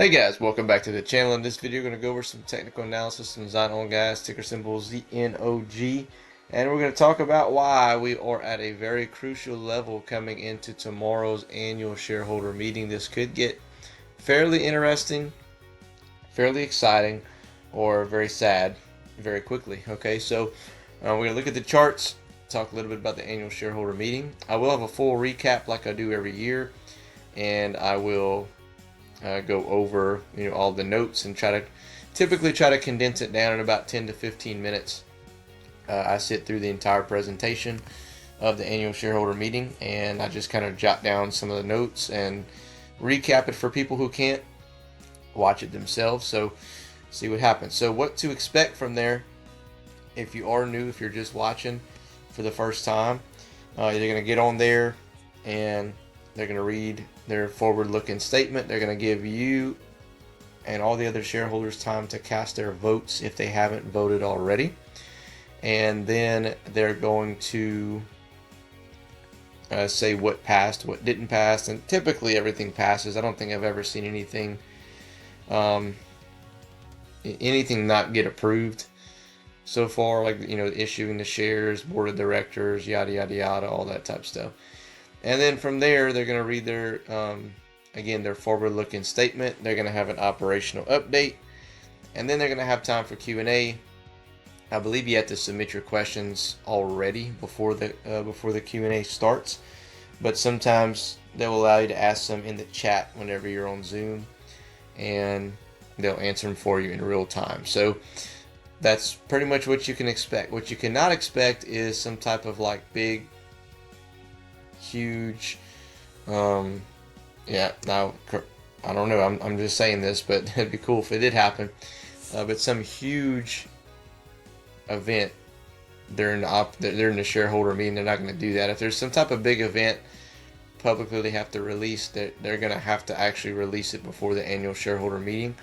Hey guys, welcome back to the channel. In this video, we're going to go over some technical analysis on ZNOG, ticker symbol ZNOG, and we're going to talk about why we are at a very crucial level coming into tomorrow's annual shareholder meeting. This could get fairly interesting, fairly exciting, or very sad very quickly. Okay, so we're going to look at the charts, talk a little bit about the annual shareholder meeting. I will have a full recap like I do every year, and I will go over all the notes and typically try to condense it down in about 10 to 15 minutes. I sit through the entire presentation of the annual shareholder meeting, and I just kind of jot down some of the notes and recap it for people who can't watch it themselves. So see what happens. So what to expect from there if you are new, if you're just watching for the first time. You're going to get on there and they're going to read their forward-looking statement. They're going to give you and all the other shareholders time to cast their votes if they haven't voted already. And then they're going to say what passed, what didn't pass. And typically everything passes. I don't think I've ever seen anything not get approved so far, like issuing the shares, board of directors, yada yada yada, all that type of stuff. And then from there, they're going to read their, again, their forward-looking statement. They're going to have an operational update. And then they're going to have time for Q&A. I believe you have to submit your questions already before the Q&A starts. But sometimes they'll allow you to ask them in the chat whenever you're on Zoom. And they'll answer them for you in real time. So that's pretty much what you can expect. What you cannot expect is some type of big, huge, yeah, now I don't know, I'm just saying this, but it'd be cool if it did happen, but some huge event during the shareholder meeting. They're not going to do that. If there's some type of big event publicly they have to release, they're going to have to actually release it before the annual shareholder meeting,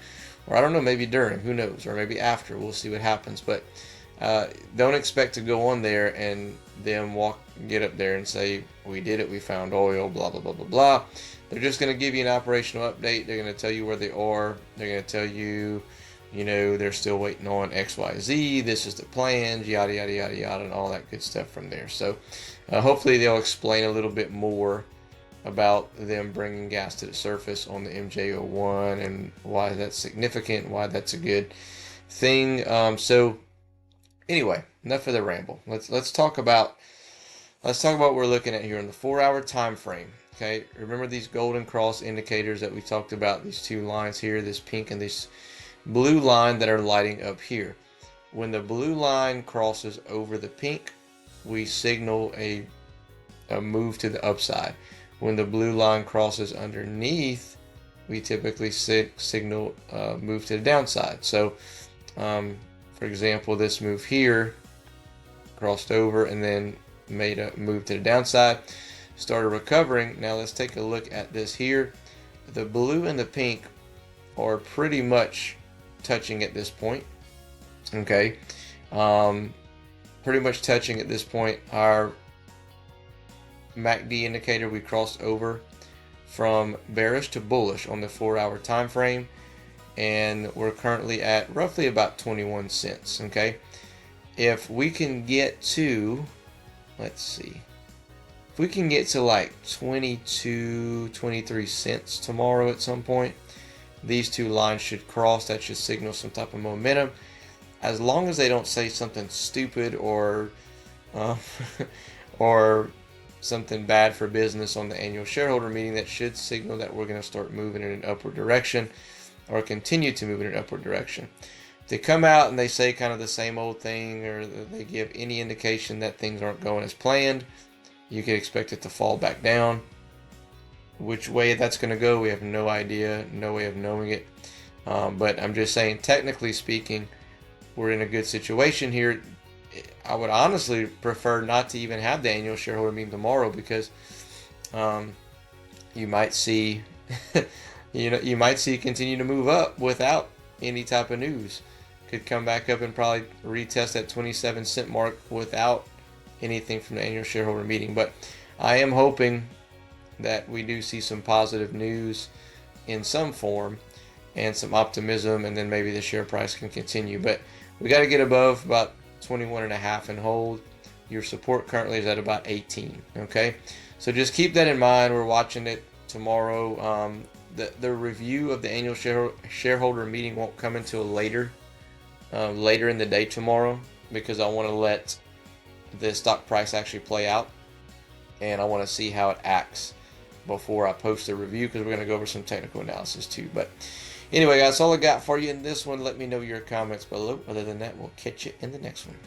or I don't know, maybe during, who knows, or maybe after. We'll see what happens. But don't expect to go on there and them get up there and say, we did it, we found oil, blah blah blah blah blah. They're just going to give you an operational update. They're going to tell you where they are. They're going to tell you, they're still waiting on XYZ, this is the plans, yada yada yada yada, and all that good stuff from there. So hopefully they'll explain a little bit more about them bringing gas to the surface on the MJ01 and why that's significant, why that's a good thing. So anyway, enough of the ramble. Let's talk about what we're looking at here in the 4-hour time frame. Okay, remember these golden cross indicators that we talked about, these two lines here, this pink and this blue line that are lighting up here. When the blue line crosses over the pink, we signal a move to the upside. When the blue line crosses underneath, we typically signal move to the downside. So for example, this move here crossed over and then made a move to the downside, started recovering. Now let's take a look at this here. The blue and the pink are pretty much touching at this point. Okay, pretty much touching at this point. Our MACD indicator, we crossed over from bearish to bullish on the 4-hour time frame, and we're currently at roughly about 21 cents. Okay, if we can get to, let's see, if we can get to like 22, 23 cents tomorrow at some point, these two lines should cross. That should signal some type of momentum, as long as they don't say something stupid or or something bad for business on the annual shareholder meeting. That should signal that we're going to start moving in an upward direction, or continue to move in an upward direction. If they come out and they say kind of the same old thing, or they give any indication that things aren't going as planned, you can expect it to fall back down. Which way that's going to go, we have no idea, no way of knowing it. But I'm just saying, technically speaking, we're in a good situation here. I would honestly prefer not to even have the annual shareholder meeting tomorrow, because you might see you might see it continue to move up without any type of news. Could come back up and probably retest that 27 cent mark without anything from the annual shareholder meeting. But I am hoping that we do see some positive news in some form, and some optimism, and then maybe the share price can continue. But we got to get above about 21.5 and hold. Your support currently is at about 18. Okay, so just keep that in mind. We're watching it tomorrow. The review of the annual shareholder meeting won't come until later in the day tomorrow, because I want to let the stock price actually play out, and I want to see how it acts before I post a review, because we're going to go over some technical analysis too. But anyway, guys, that's all I got for you in this one. Let me know your comments below. Other than that, we'll catch you in the next one.